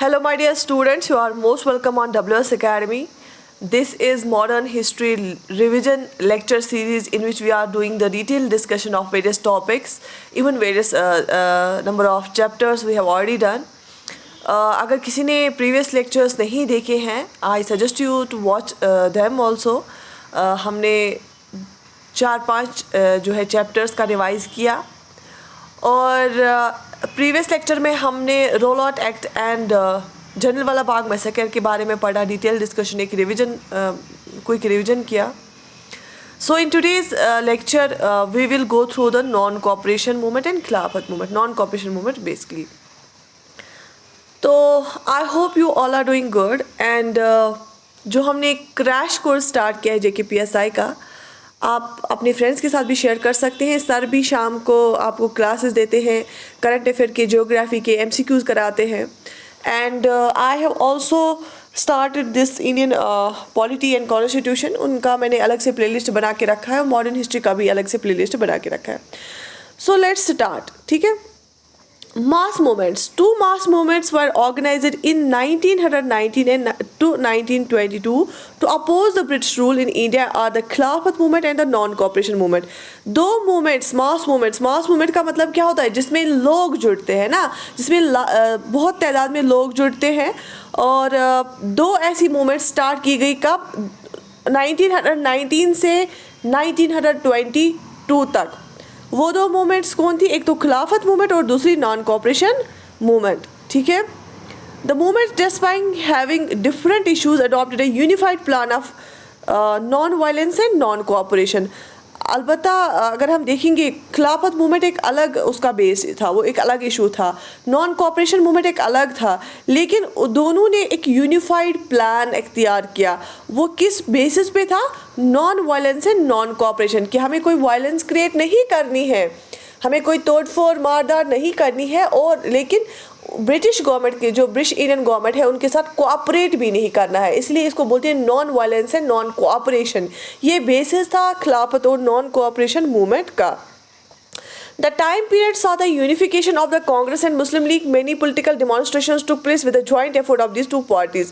Hello, my dear students. You are most welcome on WS Academy. This is Modern History Revision Lecture Series in which we are doing the detailed discussion of various topics, even various number of chapters we have already done. अगर किसी ने previous lectures नहीं देखे हैं, I suggest you to watch them also. हमने 4-5 जो है chapters का revise किया और प्रीवियस लेक्चर में हमने Rowlatt act and Jallianwala Bagh massacre के बारे में पढ़ा, डिटेल डिस्कशन, एक रिवीजन, क्विक रिवीजन किया. So in today's lecture we will go through the non cooperation movement and Khilafat movement. Non cooperation movement basically. तो I hope you all are doing good and जो हमने एक crash course start किया है JKPSI का, आप अपने फ्रेंड्स के साथ भी शेयर कर सकते हैं. सर भी शाम को आपको क्लासेस देते हैं, करंट अफेयर के, ज्योग्राफी के MCQs कराते हैं. And I have also started this Indian polity and constitution. उनका मैंने अलग से प्लेलिस्ट बना के रखा है, मॉडर्न हिस्ट्री का भी अलग से प्लेलिस्ट बना के रखा है. So let's start. ठीक है. Mass movements. Two mass movements were organized in 1919 and to 1922 to oppose the British rule in India are the Khilafat movement and the non-cooperation movement. दो movements, mass movement का मतलब क्या होता है? जिसमें लोग जुड़ते हैं ना, जिसमें बहुत तादाद में लोग जुड़ते हैं. और दो ऐसी movements स्टार्ट की गई कब? 1919 से 1922 तक. वो दो मूवमेंट्स कौन थी? एक तो खिलाफत मूवमेंट और दूसरी नॉन कोऑपरेशन मूवमेंट. ठीक है. The movement despite having different issues adopted A unified plan of non violence and non cooperation. अलबत्ता अगर हम देखेंगे, खिलाफत मूवमेंट एक अलग उसका बेस था, वो एक अलग इशू था. नॉन कोऑपरेशन मूवमेंट एक अलग था, लेकिन दोनों ने एक यूनिफाइड प्लान इख्तियार किया. वो किस बेसिस पे था? Non violence and non cooperation. कि हमें कोई वायलेंस क्रिएट नहीं करनी है, हमें कोई तोड़फोड़ मारदार नहीं करनी है, और लेकिन ब्रिटिश गवर्नमेंट के, जो ब्रिटिश इंडियन गवर्नमेंट है, उनके साथ कोऑपरेट भी नहीं करना है. इसलिए इसको बोलते हैं non violence and non cooperation. ये बेसिस था खिलाफत और नॉन कोऑपरेशन मूवमेंट का. The time period saw the unification of the Congress and Muslim League. Many political demonstrations took place with the joint effort of these two parties.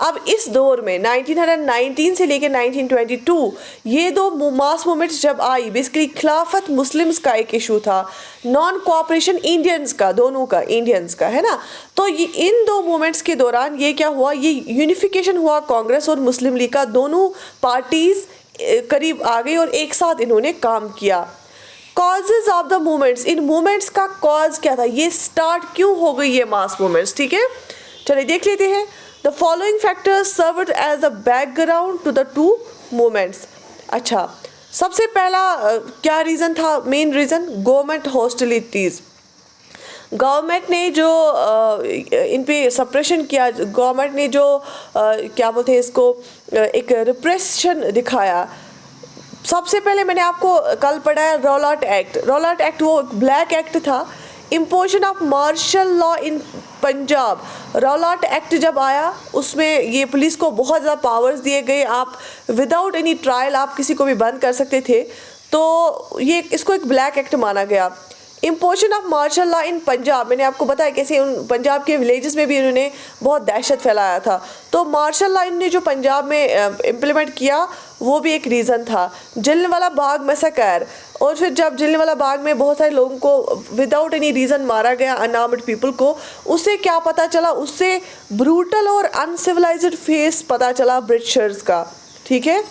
अब इस दौर में 1919 से लेकर 1922 ये दो मास मूवमेंट्स जब आई, बेसिकली खिलाफत मुस्लिम्स का एक इशू था, नॉन कोऑपरेशन इंडियंस का, दोनों का, इंडियंस का, है ना. तो ये इन दो मूवमेंट्स के दौरान ये क्या हुआ? ये यूनिफिकेशन हुआ कांग्रेस और मुस्लिम लीग का. दोनों पार्टीज करीब आ गई और एक साथ इन्होंने काम किया. Causes of the movements. In movements का कॉज क्या था? ये स्टार्ट क्यों हो गई ये मास मूवमेंट्स? ठीक है, चलिए देख लेते हैं. The following factors served as a background to the two movements. अच्छा, सबसे पहला क्या रीज़न था? Main reason government hostilities. Government ने जो इन पे सप्रेशन किया, गवर्नमेंट ने जो क्या बोलते हैं इसको, एक रिप्रेशन दिखाया. सबसे पहले मैंने आपको कल पढ़ा है Rowlatt Act. Rowlatt Act वो ब्लैक एक्ट था. Imposition of martial law in Punjab. Rowlatt Act जब आया, उसमें ये पुलिस को बहुत ज़्यादा पावर्स दिए गए. आप विदाउट एनी ट्रायल आप किसी को भी बंद कर सकते थे. तो ये इसको एक ब्लैक एक्ट माना गया. Imposition of martial law in Punjab, मैंने आपको बताया कैसे उन पंजाब के विलेजेस में भी उन्होंने बहुत दहशत फैलाया था. तो मार्शल लॉ इन्होंने जो पंजाब में इम्प्लीमेंट किया, वो भी एक रीज़न था. जलियांवाला बाग मैसेकर, और फिर जब जलियांवाला बाग में बहुत सारे लोगों को विदाउट एनी रीज़न मारा गया, अनआर्म्ड पीपल को, उससे क्या पता चला? उससे ब्रूटल और अनसिविलाइज्ड फेस पता चला ब्रिटिशर्स का. ठीक है.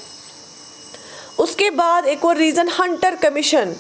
उसके बाद एक और रीज़न, हंटर कमीशन.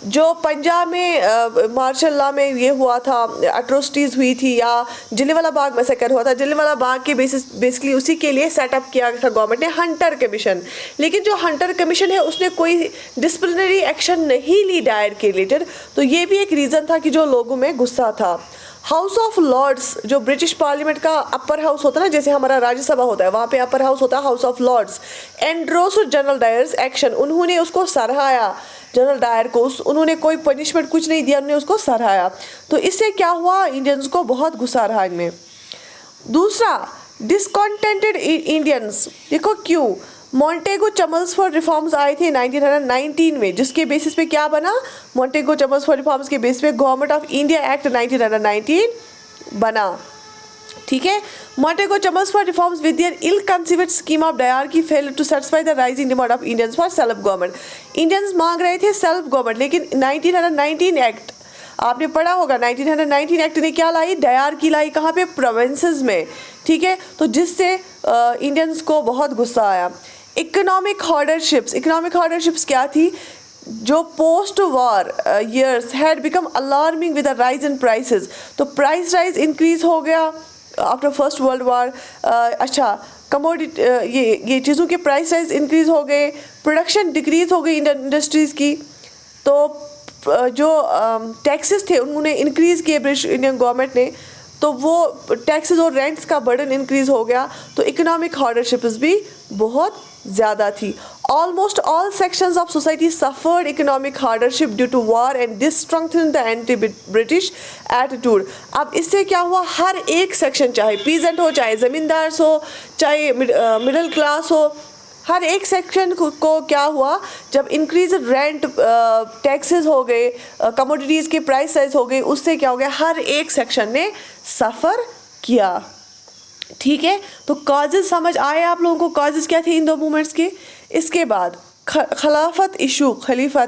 जो पंजाब में मार्शल लॉ में ये हुआ था, अट्रोसिटीज़ हुई थी, या जलियांवाला बाग मैसेकर हुआ था, जलियांवाला बाग के बेसिकली उसी के लिए सेटअप किया था गवर्नमेंट ने हंटर कमीशन. लेकिन जो हंटर कमीशन है, उसने कोई डिसिप्लिनरी एक्शन नहीं ली डायर के रिलेटेड. तो ये भी एक रीज़न था कि जो लोगों में गुस्सा था. हाउस ऑफ लॉर्ड्स, जो ब्रिटिश पार्लियामेंट का अपर हाउस होता है ना, जैसे हमारा राज्यसभा होता है, वहाँ पे अपर हाउस होता है हाउस ऑफ लॉर्ड्स. एंड्रोस और जनरल डायर्स एक्शन, उन्होंने उसको सराहाया, जनरल डायर को. उन्होंने कोई पनिशमेंट कुछ नहीं दिया, उन्होंने उसको सराहाया. तो इससे क्या हुआ? इंडियंस को बहुत गुस्सा रहा इनमें. दूसरा, डिसकॉन्टेंटेड इंडियंस. देखो क्यों? मॉन्टेगो चमल्स फॉर रिफॉर्म्स आए थे 1919 में, जिसके बेसिस पे क्या बना? मॉन्टेगो चमल्स फॉर रिफॉर्म्स के बेसिस पे गवर्नमेंट ऑफ इंडिया एक्ट 1919 बना. ठीक है। Montego Chelmsford reforms with their ill-conceived scheme of diarchy failed to satisfy the rising demand of Indians for self-government. Indians मांग रहे थे सेल्फ गवर्नमेंट, लेकिन 1919 एक्ट आपने पढ़ा होगा, 1919 एक्ट ने क्या लाई, डायरकी लाई, कहाँ पे, प्रोविंसेस में, ठीक है। तो जिससे इंडियंस को बहुत गुस्सा आया। इकोनॉमिक हार्डरशिप्स क्या थी, जो post war years had become alarming with the rise in prices. तो प्राइस राइज इंक्रीज हो गया आफ्टर फर्स्ट वर्ल्ड वॉर। अच्छा, कमोडिटी ये चीज़ों के प्राइस राइज इंक्रीज हो गए, प्रोडक्शन डिक्रीज हो गई इंडस्ट्रीज़ की। तो जो टैक्सेस थे उन्होंने इंक्रीज़ किए ब्रिटिश इंडियन गवर्नमेंट ने, तो वो टैक्सेस और रेंट्स का बर्डन इंक्रीज हो गया। तो इकोनॉमिक हार्डरशिप्स भी बहुत ज़्यादा थी। Almost all sections of society suffered economic hardship due to war and this strengthened the anti British attitude. अब इससे क्या हुआ, हर एक सेक्शन, चाहे पीजेंट हो, चाहे ज़मींदार हो, चाहे मिडिल क्लास हो, हर एक सेक्शन को क्या हुआ, जब इंक्रीज रेंट टैक्सेस हो गए, कमोडिटीज़ के प्राइस राइज हो गए, उससे क्या हो गया, हर एक सेक्शन ने सफ़र किया। ठीक है, तो कॉजेज़ समझ आए आप लोगों को, कॉजेज़ क्या थे इन दो मूवमेंट्स के। इसके बाद खलीफत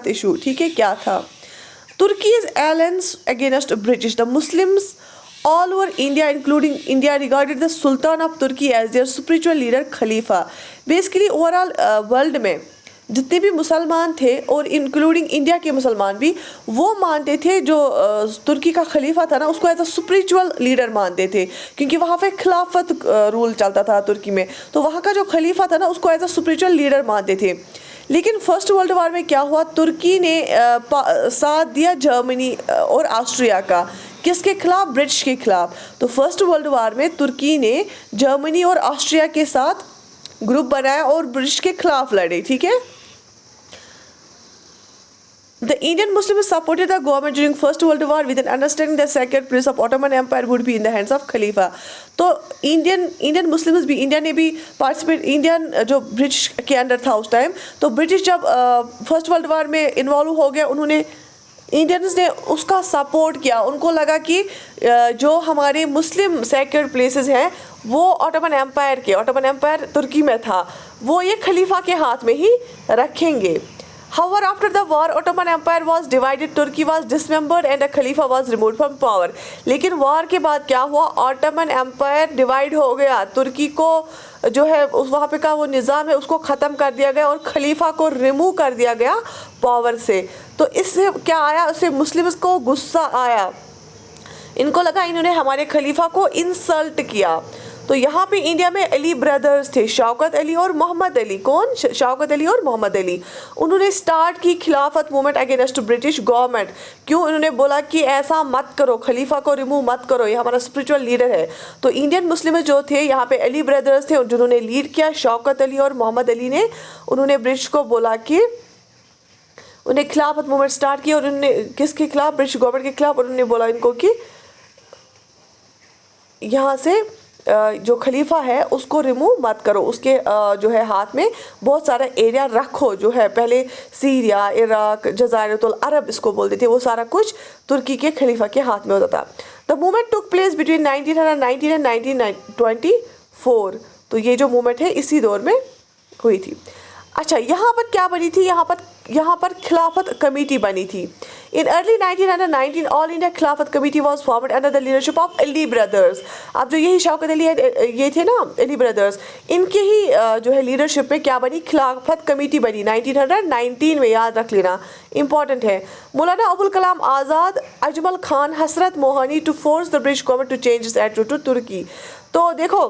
इशू, ठीक है, क्या था, Turkey's alliance against British, the Muslims all over India including India regarded the Sultan of Turkey as their spiritual leader Khalifa. Basically overall world में जितने भी मुसलमान थे और इंक्लूडिंग इंडिया के मुसलमान भी, वो मानते थे जो तुर्की का खलीफा था ना, उसको एज अ स्पिरिचुअल लीडर मानते थे, क्योंकि वहाँ पे खिलाफत रूल चलता था तुर्की में। तो वहाँ का जो खलीफा था ना, उसको एज अ स्पिरिचुअल लीडर मानते थे। लेकिन फर्स्ट वर्ल्ड वॉर में क्या हुआ, तुर्की ने साथ दिया जर्मनी और ऑस्ट्रिया का, किसके खिलाफ, ब्रिटिश के खिलाफ। तो फर्स्ट वर्ल्ड वॉर में तुर्की ने जर्मनी और ऑस्ट्रिया के साथ ग्रुप बनाया और ब्रिटिश के खिलाफ लड़े, ठीक है। The Indian Muslims supported the government during First World War with an understanding that sacred place of Ottoman Empire would be in the hands of Khalifa। तो इंडियन मुस्लिम्स भी, इंडिया ने भी पार्टिसिपेट, इंडियन जो British के under था उस time, तो British जब फर्स्ट वर्ल्ड वॉर में इन्वॉल्व हो गया, उन्होंने इंडियंस ने उसका सपोर्ट किया। उनको लगा कि जो हमारे मुस्लिम सैक्रेड प्लेसेस हैं वो ऑटोमन एम्पायर तुर्की में था, वो ये खलीफा के हाथ में ही रखेंगे। However, after the war, Ottoman Empire was divided, Turkey was dismembered and a Khalifa was removed from power। लेकिन वॉर के बाद क्या हुआ, ऑटोमन एम्पायर डिवाइड हो गया, तुर्की को जो है उस वहाँ पे का वो निज़ाम है उसको ख़त्म कर दिया गया और खलीफा को रिमूव कर दिया गया पावर से। तो इससे क्या आया, उससे मुस्लिम्स को गुस्सा आया, इनको लगा इन्होंने हमारे खलीफा को इंसल्ट किया। तो यहाँ पे इंडिया में अली ब्रदर्स थे, शौकत अली और मोहम्मद अली। कौन, शौकत अली और मोहम्मद अली। उन्होंने स्टार्ट की खिलाफत मूवमेंट अगेंस्ट ब्रिटिश गवर्नमेंट। क्यों, उन्होंने बोला कि ऐसा मत करो, खलीफा को रिमूव मत करो, ये हमारा स्पिरिचुअल लीडर है। तो इंडियन मुस्लिम जो थे यहाँ पे अली ब्रदर्स थे जिन्होंने लीड किया, शौकत अली और मोहम्मद अली ने, उन्होंने ब्रिटिश को बोला कि उन्हें खिलाफत मूवमेंट स्टार्ट किया। और उन्होंने किसके खिलाफ, ब्रिटिश गवर्नमेंट के खिलाफ। उन्होंने बोला इनको कि यहाँ से जो खलीफा है उसको रिमूव मत करो, उसके जो है हाथ में बहुत सारा एरिया रखो, जो है पहले सीरिया, इराक, जज़ायरतुल अरब इसको बोलते थे, वो सारा कुछ तुर्की के खलीफा के हाथ में होता था। The movement took place between 1919 and 1924। तो ये जो मूवमेंट है इसी दौर में हुई थी। अच्छा, यहाँ पर क्या बनी थी, यहाँ पर खिलाफत कमेटी बनी थी। In early 1919 all India Khilafat committee was formed under the leadership of Ali brothers. अब जो यही शौकत अली ये थे ना, अली ब्रदर्स, इनके ही जो है लीडरशिप में क्या बनी, खिलाफत कमेटी बनी 1919 में, याद रख लेना, इंपॉर्टेंट है। Maulana Abul Kalam Azad, Ajmal Khan, Hasrat Mohani to force the British government to change its attitude to Turkey. तो देखो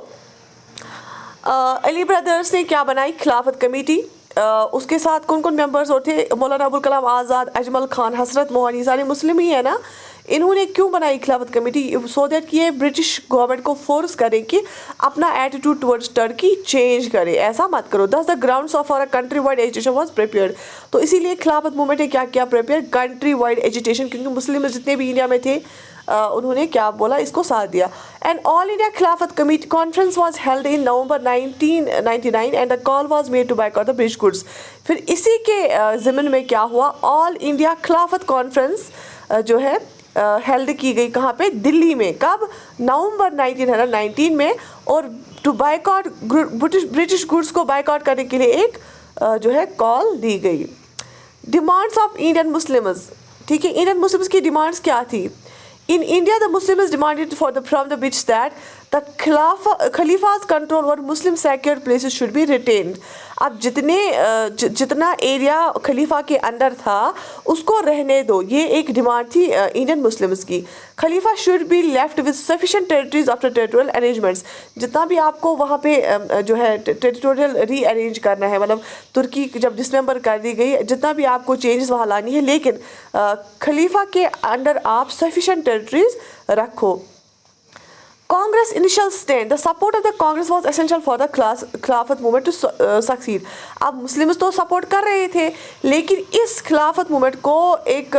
अली ब्रदर्स ने क्या बनाई, खिलाफत कमेटी। उसके साथ कौन कौन मेंबर्स और थे, मौलाना अबुल कलाम आज़ाद, अजमल खान, हसरत मोहानी, सारे मुस्लिम ही है ना। इन्होंने क्यों बनाई खिलाफत कमेटी, सो दैट कि ये ब्रिटिश गवर्नमेंट को फोर्स करें कि अपना एटीट्यूड टुवर्ड्स टर्की चेंज करे, ऐसा मत करो। Thus the grounds of our country wide agitation was prepared. तो इसीलिए खिलाफत मूवमेंट ने क्या किया, प्रिपेयर कंट्री वाइड एजुटेशन, क्योंकि मुस्लिम जितने भी इंडिया में थे उन्होंने क्या बोला, इसको साथ दिया। And all India Khilafat committee conference was held in November 1999 and the call was made to boycott the British goods. फिर इसी के ज़िम्न में क्या हुआ, ऑल इंडिया खिलाफत कॉन्फ्रेंस जो है हेल्ड की गई कहाँ पे, दिल्ली में। कब, नवंबर 1919 में। और टू बाइकआउट ब्रिटिश गुड्स को बाइकआउट करने के लिए एक जो है कॉल दी गई। डिमांड्स ऑफ इंडियन मुस्लिम्स, ठीक है, इंडियन मुस्लिम्स की डिमांड्स क्या थी? In India, the Muslims demanded from the British that the Khalifa's control over Muslim sacred places should be retained. अब जितना एरिया खलीफा के अंदर था उसको रहने दो, ये एक डिमांड थी इंडियन मुस्लिम्स की। खलीफा should be left with sufficient territories after territorial arrangements, जितना भी आपको वहाँ पे जो है टेरिटोरियल रीअरेंज करना है, मतलब तुर्की जब डिसमेंबर कर दी गई, जितना भी आपको चेंजेस वहाँ लानी है, लेकिन खलीफा के अंडर आप सफिशिएंट टेरिटरीज रखो। Congress initial stand, the support of the Congress was essential for the खिलाफत मूवमेंट टू सक्सीड। अब मुस्लिम्स तो सपोर्ट कर रहे थे, लेकिन इस खिलाफत मूवमेंट को एक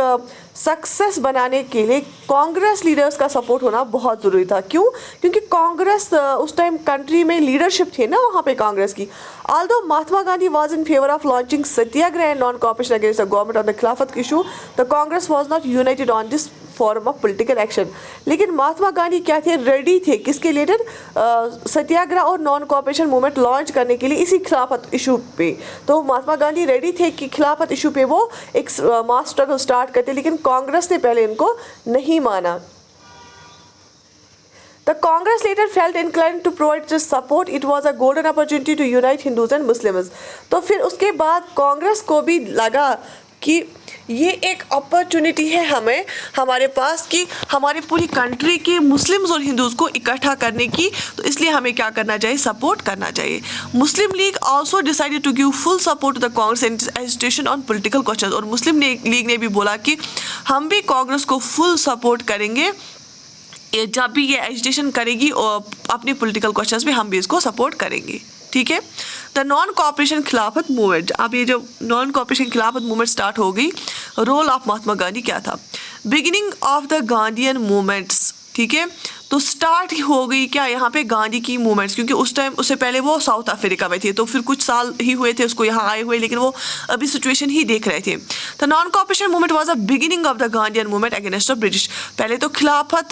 सक्सेस बनाने के लिए कांग्रेस लीडर्स का सपोर्ट होना बहुत ज़रूरी था। क्यों? क्योंकि कांग्रेस उस टाइम कंट्री में लीडरशिप थी ना वहाँ पे कांग्रेस की। Although Mahatma Gandhi was in favor of launching satyagraha and non-cooperation against the government on the खिलाफत issue, the Congress was not united on this form of political action. लेकिन महात्मा गांधी क्या थे, रेडी थे किसके रिलेटेड, सत्याग्रह और नॉन कोऑपरेशन मूवमेंट लॉन्च करने के लिए इसी खिलाफत इशू पे। तो महात्मा गांधी रेडी थे कि खिलाफत इशू पे वो एक मास स्ट्रगल स्टार्ट करते, लेकिन कांग्रेस ने पहले इनको नहीं माना। The Congress later felt inclined to provide just support. It was a golden opportunity to unite Hindus and Muslims. तो फिर उसके बाद कांग्रेस को भी लगा कि ये एक अपॉर्चुनिटी है हमें हमारे पास कि हमारी पूरी कंट्री के मुस्लिम्स और हिंदूज़ को इकट्ठा करने की, तो इसलिए हमें क्या करना चाहिए, सपोर्ट करना चाहिए। Muslim League also decided to give full support to the Congress in agitation on political questions. और मुस्लिम लीग ने भी बोला कि हम भी कांग्रेस को फुल सपोर्ट करेंगे जब भी ये एजिटेशन करेगी और अपने पॉलिटिकल क्वेश्चंस में हम भी इसको सपोर्ट करेंगे। ठीक है। द नॉन कॉपरेशन खिलाफत मूवमेंट, अब ये जो नॉन कॉपरेशन खिलाफत मूवमेंट स्टार्ट हो गई, रोल ऑफ महात्मा गांधी क्या था? Beginning of the Gandhian movements, ठीक है, तो स्टार्ट हो गई क्या यहाँ पे गांधी की मूवमेंट्स, क्योंकि उस टाइम उससे पहले वो साउथ अफ्रीका में थे, तो फिर कुछ साल ही हुए थे उसको यहाँ आए हुए, लेकिन वो अभी सिचुएशन ही देख रहे थे। The non cooperation movement was the beginning of the Gandhian movement against the British. पहले तो खिलाफत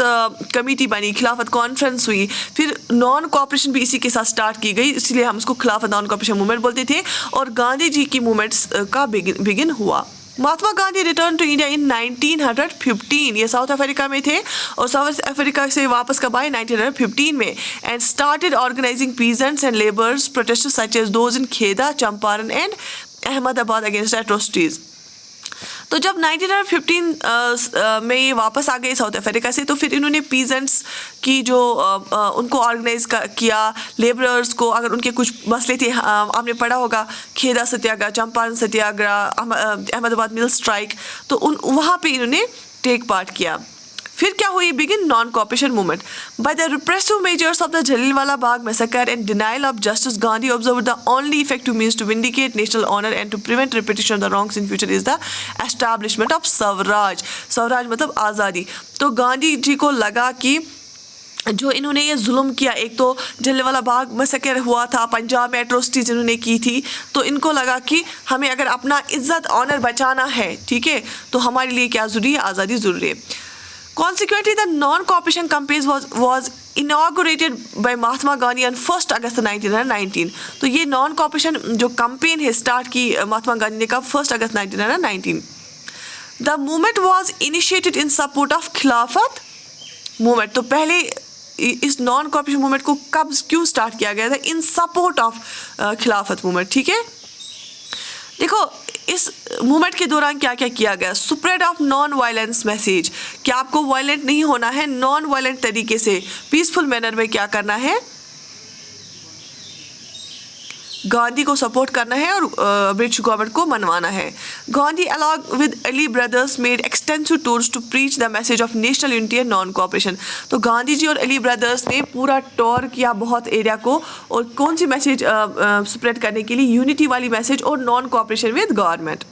कमेटी बनी, खिलाफत कॉन्फ्रेंस हुई, फिर नॉन कॉपरेशन भी इसी के साथ स्टार्ट की गई, इसलिए हम इसको खिलाफत नॉन कॉपरेशन मूवमेंट बोलते थे, और गांधी जी की मूवमेंट्स का बिगिन हुआ। Mahatma Gandhi return to India in 1915, ये साउथ अफ्रीका में थे और साउथ अफ्रीका से वापस कब आए, 1915 में, and started organising peasants and labours protest such as those in Kheda, Champaran and Ahmedabad against atrocities. तो जब 1915 में ये वापस आ गए साउथ अफ्रीका से, तो फिर इन्होंने पीजेंट्स की जो उनको ऑर्गेनाइज किया, लेबरर्स को, अगर उनके कुछ मसले थे, आपने पढ़ा होगा खेदा सत्याग्रह, चंपारण सत्याग्रह, अहमदाबाद मिल स्ट्राइक, तो वहाँ पे इन्होंने टेक पार्ट किया। फिर क्या हुई, begin non cooperation movement. By the repressive measures of the Jallianwala Bagh massacre and denial of justice, Gandhi observe the only effective means to vindicate national honour and to prevent repetition of the wrongs in future is the establishment of Swaraj. Swaraj मतलब आज़ादी। तो गांधी जी को लगा कि जो इन्होंने ये जुल्म किया, एक तो जलियांवाला बाग मैसेकर हुआ था, पंजाब में एट्रोसिटीज इन्होंने की थी, तो इनको लगा कि हमें अगर अपना इज्जत ऑनर बचाना है, ठीक है, तो हमारे लिए क्या ज़रूरी है, आज़ादी ज़रूरी है। Consequently, the non-cooperation campaign was inaugurated by Mahatma Gandhi on 1st August 1919. तो ये non-cooperation जो campaign है स्टार्ट की महात्मा गांधी ने कब, 1st August 1919। The movement was initiated in support of खिलाफत movement। तो पहले इस नॉन कॉपरेशन मूवमेंट को कब क्यों स्टार्ट किया गया था, इन सपोर्ट ऑफ खिलाफत मूवमेंट। ठीक है, देखो इस मूवमेंट के दौरान क्या क्या किया गया, spread of non violence message, कि आपको वायलेंट नहीं होना है, नॉन वायलेंट तरीके से पीसफुल मैनर में क्या करना है, गांधी को सपोर्ट करना है और ब्रिटिश गवर्नमेंट को मनवाना है। Gandhi along with Ali brothers made extensive tours to preach the message of national unity and non cooperation. तो गांधी जी और अली ब्रदर्स ने पूरा टूर किया बहुत एरिया को, और कौन सी मैसेज स्प्रेड करने के लिए, यूनिटी वाली मैसेज और non cooperation with government.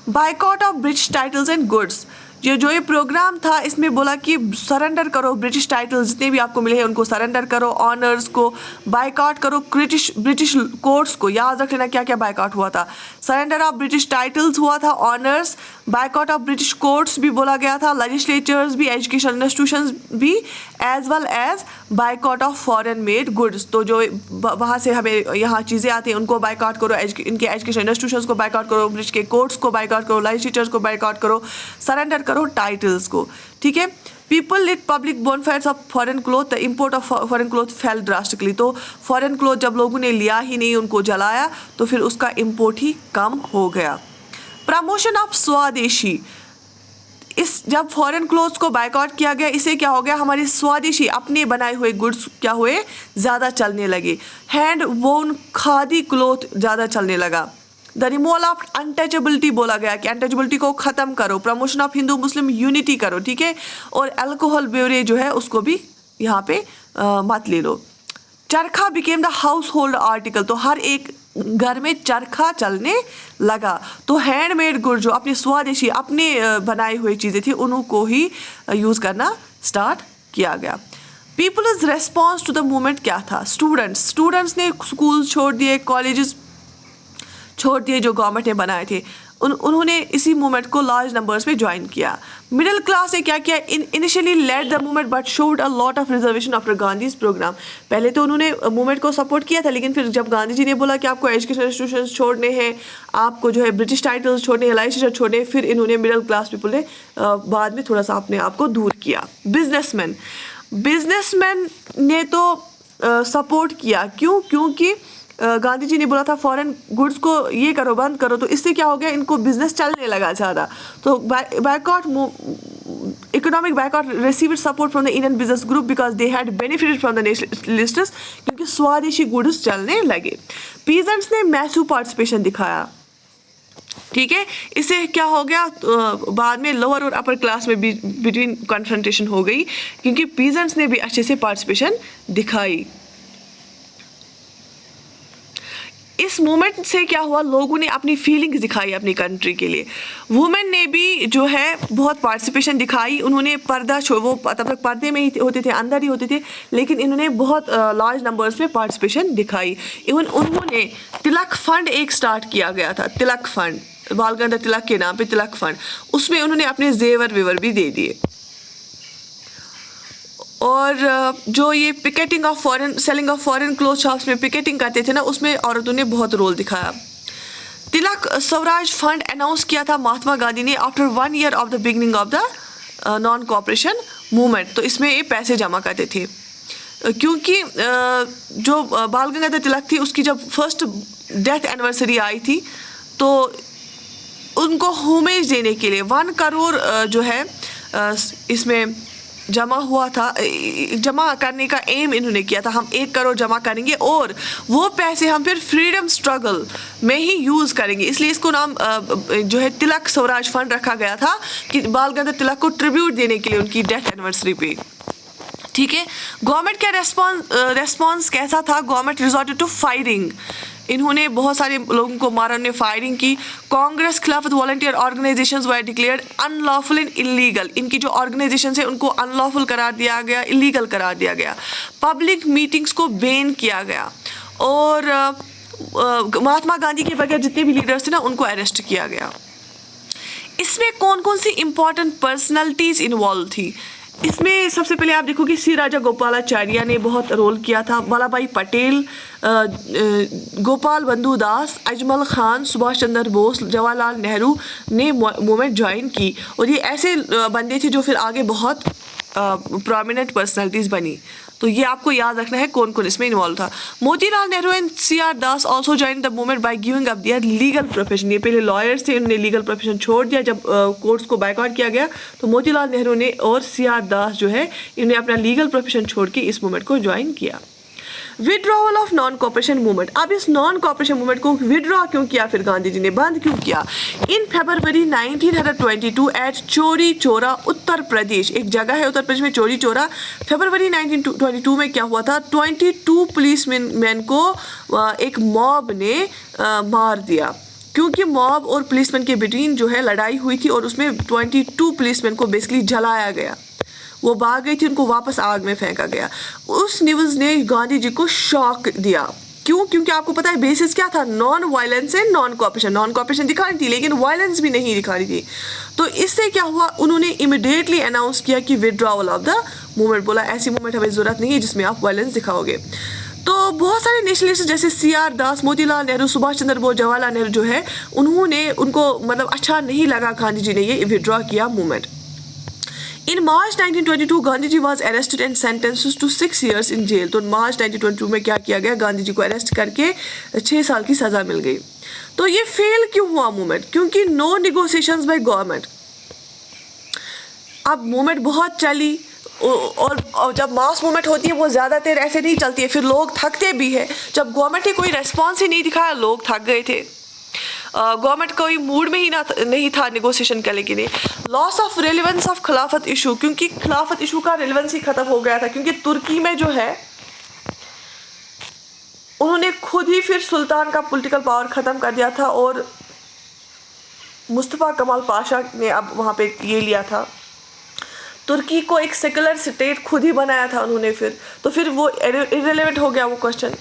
Boycott of British titles and goods, जो ये प्रोग्राम था इसमें बोला कि सरेंडर करो ब्रिटिश टाइटल्स जितने भी आपको मिले हैं उनको सरेंडर करो, ऑनर्स को बाइकआउट करो, ब्रिटिश कोर्ट्स को। याद रख लेना क्या क्या बाइकआउट हुआ था। सरेंडर ऑफ ब्रिटिश टाइटल्स हुआ था, honours, boycott of British courts भी बोला गया था, लेजिस्लेचर्स भी, एजुकेशन इंस्टीट्यूशंस भी, as well as boycott of foreign made goods. तो जो वहाँ से हमें यहाँ चीज़ें आती हैं उनको बाइकआउट करो, इनके एजुकेशन इंस्टीट्यूशंस को बाइकआउट करो, ब्रिटिश के कोर्ट्स को बाइकआउट करो, लेजिस्लेचर्स को बाइकआउट करो, सरेंडर करो टाइटल्स को। ठीक है। People lit public bonfires of foreign cloth, the import of foreign cloth fell drastically. तो फॉरेन क्लोथ जब लोगों ने लिया ही नहीं, उनको जलाया, तो फिर उसका इम्पोर्ट ही कम हो गया। प्रमोशन ऑफ स्वदेशी, इस जब फॉरेन क्लोथ्स को बाइकआउट किया गया, इससे क्या हो गया, हमारे स्वदेशी अपने बनाए हुए गुड्स क्या हुए, ज़्यादा चलने लगे। हैंड वोन खादी क्लोथ ज़्यादा चलने लगा। द रिमूवल ऑफ अनटचेबिलिटी, बोला गया कि अनटचेबिलिटी को ख़त्म करो। Promotion of Hindu Muslim unity करो। ठीक है। और अल्कोहल बेवरेज जो है उसको भी यहाँ पे मत ले लो। चरखा became the house hold article, तो हर एक घर में चरखा चलने लगा। तो हैंडमेड गुड जो अपने स्वदेशी अपने बनाई हुई चीज़ें थी उनको ही यूज़ करना स्टार्ट किया गया। People's response to the movement क्या था? स्टूडेंट्स ने स्कूल छोड़ दिए, कॉलेजेस छोड़ दिए जो गवर्नमेंट ने बनाए थे। उन्होंने इसी मूवमेंट को लार्ज नंबर्स में ज्वाइन किया। मिडिल क्लास ने क्या किया? Initially led the movement but showed a lot of reservation after Gandhi's programme. पहले तो उन्होंने मूवमेंट को सपोर्ट किया था, लेकिन फिर जब गांधी जी ने बोला कि आपको एजुकेशन इंस्टीट्यूशन छोड़ने हैं, आपको जो है ब्रिटिश टाइटल्स छोड़ने हैं, लाइसेंस छोड़ने हैं, फिर इन्होंने मिडिल क्लास पीपल ने बाद में थोड़ा सा अपने आप को दूर किया। बिजनेसमैन ने तो सपोर्ट किया। क्यों? क्योंकि गांधी जी ने बोला था फॉरेन गुड्स को ये करो, बंद करो, तो इससे क्या हो गया, इनको बिजनेस चलने लगा ज़्यादा। तो economic boycott received support from the Indian business group because they had benefited from the nationalists, क्योंकि स्वदेशी गुड्स चलने लगे। पीजेंट्स ने मैसिव पार्टिसिपेशन दिखाया। ठीक है। इससे क्या हो गया, बाद में लोअर और अपर क्लास में बिटवीन कन्फ्रंटेशन हो गई, क्योंकि पीजेंट्स ने भी अच्छे से पार्टिसिपेशन दिखाई। इस मूवमेंट से क्या हुआ, लोगों ने अपनी फीलिंग्स दिखाई अपनी कंट्री के लिए। वुमेन ने भी जो है बहुत पार्टिसिपेशन दिखाई। उन्होंने पर्दा वो तब तक पर्दे में ही होते थे, अंदर ही होते थे, लेकिन इन्होंने बहुत लार्ज नंबर्स में पार्टिसिपेशन दिखाई। इवन उन्होंने तिलक फंड एक स्टार्ट किया गया था, तिलक फंड, बाल गंगाधर तिलक के नाम पे तिलक फंड, उसमें उन्होंने अपने जेवर वेवर भी दे दिए। और जो ये picketing of foreign, selling of foreign cloth shops में पिकेटिंग करते थे ना, उसमें औरतों ने बहुत रोल दिखाया। तिलक स्वराज फंड अनाउंस किया था महात्मा गांधी ने after 1 year of the beginning of the non cooperation movement. तो इसमें ये पैसे जमा करते थे, क्योंकि जो बाल गंगाधर तिलक थी उसकी जब फर्स्ट डेथ एनिवर्सरी आई थी, तो उनको होमेज देने के लिए 1 करोड़ जो है इसमें जमा हुआ था, जमा करने का एम इन्होंने किया था। हम 1 करोड़ जमा करेंगे और वो पैसे हम फिर फ्रीडम स्ट्रगल में ही यूज़ करेंगे, इसलिए इसको नाम जो है तिलक स्वराज फंड रखा गया था, कि बाल गंगाधर तिलक को ट्रिब्यूट देने के लिए उनकी डेथ एनिवर्सरी पे। ठीक है। गवर्नमेंट का रेस्पॉन्स कैसा था? गवर्नमेंट रिजॉर्टेड टू फायरिंग, इन्होंने बहुत सारे लोगों को मारा, उन्होंने फायरिंग की। कांग्रेस खिलाफत volunteer organisations were declared unlawful and illegal, इनकी जो ऑर्गेनाइजेशन है उनको अनलॉफुल करार दिया गया, इलीगल करार दिया गया। पब्लिक मीटिंग्स को बैन किया गया, और महात्मा गांधी के बगैर जितने भी लीडर्स थे ना उनको अरेस्ट किया गया। इसमें कौन कौन सी इंपॉर्टेंट पर्सनैलिटीज़ इन्वॉल्व थी? इसमें सबसे पहले आप देखोगे सी राजा गोपालाचार्य ने बहुत रोल किया था। वल्लभ भाई पटेल, गोपाल बंधु दास, अजमल खान, सुभाष चंद्र बोस, जवाहरलाल नेहरू ने मूवमेंट ज्वाइन की, और ये ऐसे बंदे थे जो फिर आगे बहुत प्रोमिनेंट पर्सनालिटीज़ बनी। तो ये आपको याद रखना है कौन कौन इसमें इन्वॉल्व था। Motilal Nehru and CR Das also join the movement by giving up their legal profession. ये पहले लॉयर्स थे, उन्होंने लीगल प्रोफेशन छोड़ दिया जब कोर्ट्स को बाइकआउट किया गया। तो मोतीलाल नेहरू ने और CR दास जो है इन्होंने अपना लीगल प्रोफेशन छोड़ के इस मूवमेंट को ज्वाइन किया। Withdrawal of non cooperation movement, अब इस नॉन कॉपरेशन मूवमेंट को विड्रॉ क्यों किया, फिर गांधी जी ने बंद क्यों किया? इन फरवरी 1922 एट चौरी चौरा उत्तर प्रदेश, एक जगह है उत्तर प्रदेश में चौरी चौरा, फरवरी 1922 में क्या हुआ था, 22 पुलिस मैन को एक मॉब ने मार दिया। क्योंकि मॉब और पुलिसमैन के बिटवीन जो है लड़ाई हुई थी और उसमें 22 पुलिसमैन को बेसिकली जलाया गया। वो भाग गई थी, उनको वापस आग में फेंका गया। उस न्यूज़ ने गांधी जी को शॉक दिया। क्यों? क्योंकि आपको पता है बेसिस क्या था, non violence and non cooperation. Non cooperation दिखानी थी लेकिन वायलेंस भी नहीं दिखानी थी। तो इससे क्या हुआ, उन्होंने इमिडिएटली अनाउंस किया कि विड्रॉवल ऑफ द मूवमेंट। बोला ऐसी मूवमेंट हमें ज़रूरत नहीं है जिसमें आप वायलेंस दिखाओगे। तो बहुत सारे नेशनलिस्ट जैसे CR दास, मोतीलाल नेहरू, सुभाष चंद्र बोस, जवाहरलाल नेहरू जो है उनको मतलब अच्छा नहीं लगा गांधी जी ने ये विड्रॉ किया movement. In March 1922, Gandhi ji was arrested and sentenced to 6 years in jail। तो मार्च 1922 में क्या किया गया, गांधी जी को अरेस्ट करके 6 साल की सज़ा मिल गई। तो ये फेल क्यों हुआ मूवमेंट? क्योंकि नो निगोशिएशंस बाय गवर्नमेंट। अब मूवमेंट बहुत चली और जब मास मूवमेंट होती है वो ज़्यादा देर ऐसे नहीं चलती है, फिर लोग थकते भी है। जब गवर्नमेंट ने कोई रेस्पॉन्स ही नहीं दिखाया, लोग थक गए थे। गवर्नमेंट कोई मूड में ही नहीं था निगोशिएशन करने के लिए। लॉस ऑफ रेलिवेंस ऑफ खिलाफत इशू, क्योंकि खिलाफत इशू का रेलिवेंस ही खत्म हो गया था। क्योंकि तुर्की में जो है उन्होंने खुद ही फिर सुल्तान का पॉलिटिकल पावर ख़त्म कर दिया था और मुस्तफ़ा कमाल पाशा ने अब वहाँ पे ये लिया था। तुर्की को एक सेकुलर स्टेट खुद ही बनाया था उन्होंने तो फिर वो इररिलेवेंट हो गया वो क्वेश्चन।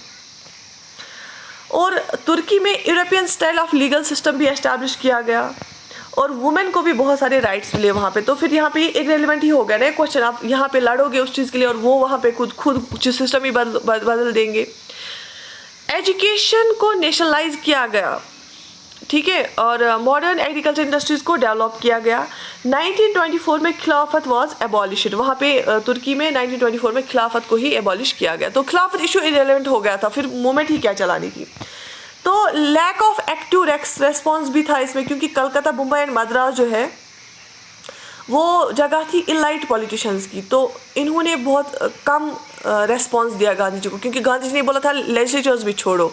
और तुर्की में European style of legal system भी एस्टैब्लिश किया गया और वुमेन को भी बहुत सारे राइट्स मिले वहाँ पे। तो फिर यहाँ पे इररिलेवेंट ही हो गया ना क्वेश्चन, आप यहाँ पे लड़ोगे उस चीज़ के लिए और वो वहाँ पे खुद सिस्टम ही बदल देंगे। एजुकेशन को नेशनलाइज किया गया, ठीक है, और मॉडर्न एग्रीकल्चर इंडस्ट्रीज़ को डेवलप किया गया। 1924 में खिलाफत वाज एबॉलिश्ड। वहाँ पे तुर्की में 1924 में खिलाफत को ही एबॉलिश किया गया। तो खिलाफत इशू इररिलेवेंट हो गया था, फिर मूवमेंट ही क्या चलानी थी। तो लैक ऑफ एक्टिव रेस्पॉन्स भी था इसमें, क्योंकि कलकत्ता, मुंबई एंड मद्रास जो है वो जगह थी इलाइट पॉलिटिशियंस की। तो इन्होंने बहुत कम रेस्पॉन्स दिया गांधी जी को, क्योंकि गांधी जी ने बोला था लेजिस्लेचर्स भी छोड़ो।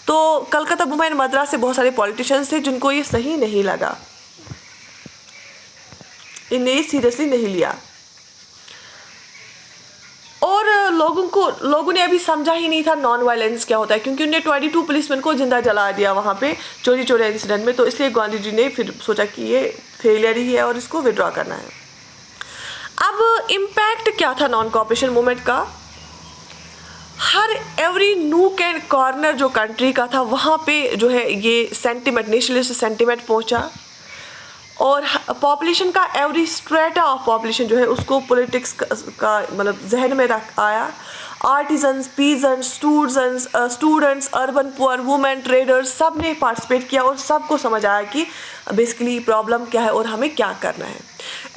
तो कलकत्ता, मुंबई एंड मद्रास से बहुत सारे पॉलिटिशियंस थे जिनको ये सही नहीं लगा, इन्हें सीरियसली नहीं लिया। और लोगों ने अभी समझा ही नहीं था नॉन वायलेंस क्या होता है, क्योंकि उन्हें 22 पुलिसमैन को जिंदा जला दिया वहाँ पे चोरी इंसिडेंट में। तो इसलिए गांधी जी ने फिर सोचा कि ये फेलियर ही है और इसको विड्रॉ करना है। अब इम्पैक्ट क्या था नॉन कोऑपरेशन मूवमेंट का? हर एवरी नूक एंड कॉर्नर जो कंट्री का था वहाँ पे जो है ये सेंटिमेंट, नेशनलिस्ट सेंटिमेंट पहुँचा और पॉपुलेशन का एवरी स्ट्रेटा ऑफ पॉपुलेशन जो है उसको पॉलिटिक्स का मतलब जहन में रख आया। Artisans, peasants, students, urban poor, women, traders, सब ने पार्टिसिपेट किया और सबको समझ आया कि बेसिकली प्रॉब्लम क्या है और हमें क्या करना है।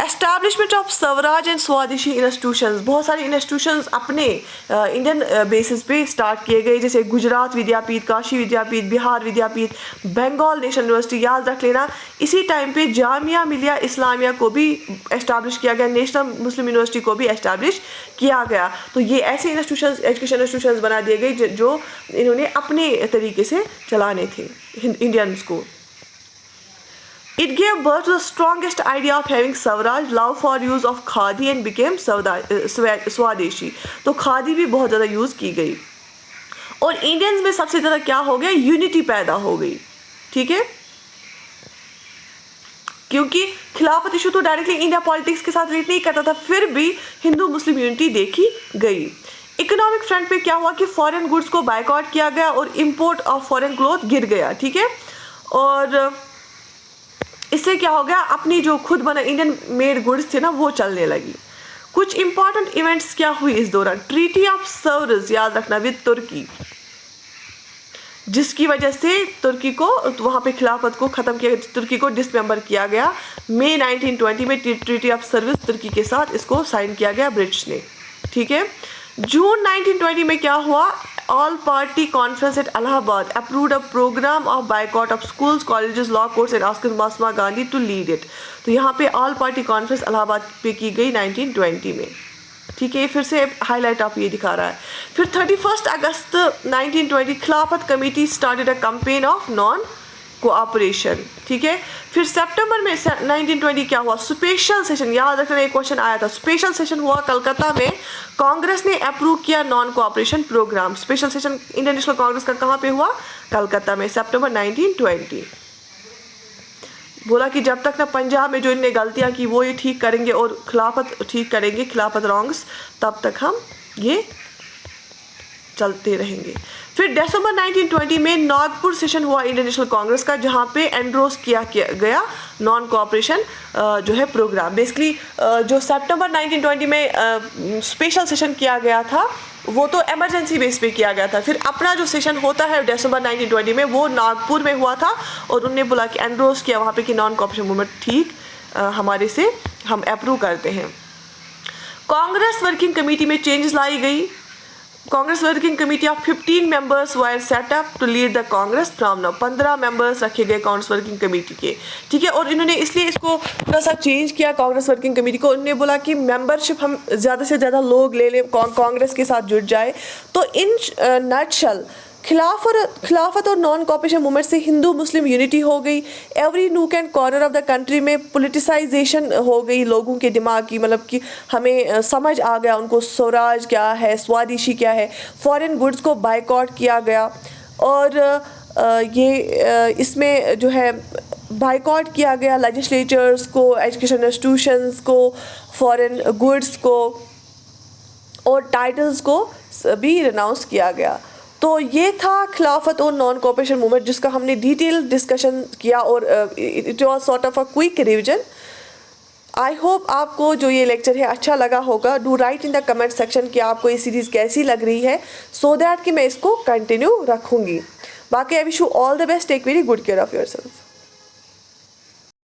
एस्टैब्लिशमेंट ऑफ स्वराज एंड स्वदेशी इंस्टीट्यूशंस, बहुत सारे इंस्टीट्यूशंस अपने इंडियन बेसिस पे स्टार्ट किए गए, जैसे गुजरात विद्यापीठ, काशी विद्यापीठ, बिहार विद्यापीठ, बंगाल नेशनल यूनिवर्सिटी। याद रख लेना, इसी टाइम पे जामिया मिलिया इस्लामिया को भी एस्टैब्लिश किया गया, नेशनल मुस्लिम यूनिवर्सिटी को भी एस्टैब्लिश किया गया। तो ये ऐसे इंस्टीट्यूशंस, एजुकेशन इंस्टीट्यूशंस बना दिए गए जो इन्होंने अपने तरीके से चलाने थे इंडियंस को। It gave birth to the strongest idea of having Swaraj, love for use of khadi and became स्वदेशी। तो खादी भी बहुत ज़्यादा यूज़ की गई और इंडियंस में सबसे ज़्यादा क्या हो गया, यूनिटी पैदा हो गई, ठीक है। क्योंकि खिलाफत इशू तो डायरेक्टली इंडिया पॉलिटिक्स के साथ रिलेट नहीं करता था, फिर भी हिंदू मुस्लिम यूनिटी देखी गई। इकोनॉमिक फ्रंट पे क्या हुआ कि फॉरेन गुड्स को बायकॉट किया गया और इंपोर्ट ऑफ फॉरेन क्लॉथ गिर गया, ठीक है। और इससे क्या हो गया, अपनी जो खुद बना इंडियन मेड गुड्स थे ना वो चलने लगी। कुछ इंपॉर्टेंट इवेंट्स क्या हुई इस दौरान? ट्रीटी ऑफ सेवर्स, याद रखना, विद तुर्की, जिसकी वजह से तुर्की को वहाँ पे खिलाफत को ख़त्म किया, तुर्की को डिसमेंबर किया गया। मई 1920 में ट्रीटी ऑफ सर्विस तुर्की के साथ इसको साइन किया गया ब्रिटिश ने, ठीक है। जून 1920 में क्या हुआ, all party conference at Allahabad approved a programme of boycott of schools, colleges, law courts and asked Mahatma Gandhi to lead it. तो यहाँ पे ऑल पार्टी कॉन्फ्रेंस इलाहाबाद पे की गई 1920 में, ठीक है। फिर से हाईलाइट आप ये दिखा रहा है। फिर 31 अगस्त 1920 खिलाफत committee started a campaign of non cooperation, ठीक है। फिर सितंबर में 1920 क्या हुआ, स्पेशल सेशन, याद रखना एक क्वेश्चन आया था, स्पेशल सेशन हुआ कलकत्ता में, कांग्रेस ने अप्रूव किया non cooperation programme. Special session Indian National Congress का कहाँ पे हुआ, कलकत्ता में, सितंबर 1920। बोला कि जब तक ना पंजाब में जो इनने गलतियाँ की वो ये ठीक करेंगे और खिलाफत ठीक करेंगे, खिलाफत रॉन्ग्स, तब तक हम ये चलते रहेंगे। फिर दिसंबर 1920 में नागपुर सेशन हुआ इंडियन नेशनल कांग्रेस का, जहाँ पे एंडोर्स किया गया नॉन कोऑपरेशन जो है प्रोग्राम। बेसिकली जो सितंबर 1920 में स्पेशल सेशन किया गया था वो तो इमरजेंसी बेस पे किया गया था। फिर अपना जो सेशन होता है दिसंबर 1920 में वो नागपुर में हुआ था और उनने बोला कि एंडोर्स किया वहाँ पे कि नॉन कोऑपरेशन मूवमेंट ठीक हमारे से हम अप्रूव करते हैं। कांग्रेस वर्किंग कमेटी में चेंजेस लाई गई। Congress working committee of 15 members were set up to lead the Congress from now. 15 members रखे गए कांग्रेस वर्किंग कमेटी के, ठीक है। और इन्होंने इसलिए इसको थोड़ा सा चेंज किया कांग्रेस वर्किंग कमेटी को। उन्होंने बोला कि मेंबरशिप हम ज़्यादा से ज़्यादा लोग ले लें, कांग्रेस के साथ जुड़ जाए। तो इन नटशल खिलाफत और नॉन कॉपरेशन मूवमेंट से हिंदू मुस्लिम यूनिटी हो गई। Every nook and corner of the country में पोलिटिसाइजेशन हो गई लोगों के दिमाग की, मतलब कि हमें समझ आ गया उनको स्वराज क्या है, स्वादिशी क्या है। फॉरेन गुड्स को बायकॉट किया गया और इसमें जो है बायकॉट किया गया लेजिस्लेचर्स को, एजुकेशन इंस्टीट्यूशंस को, फॉरेन गुड्स को और टाइटल्स को भी रिनाउंस किया गया। तो ये था खिलाफत और नॉन कोऑपरेशन मूवमेंट, जिसका हमने डिटेल डिस्कशन किया और it was sort of a quick revision. I hope आपको जो ये लेक्चर है अच्छा लगा होगा। Do right in the comment section कि आपको ये सीरीज़ कैसी लग रही है, सो दैट कि मैं इसको कंटिन्यू रखूँगी। बाकी I wish you all the best, take very good care of yourself.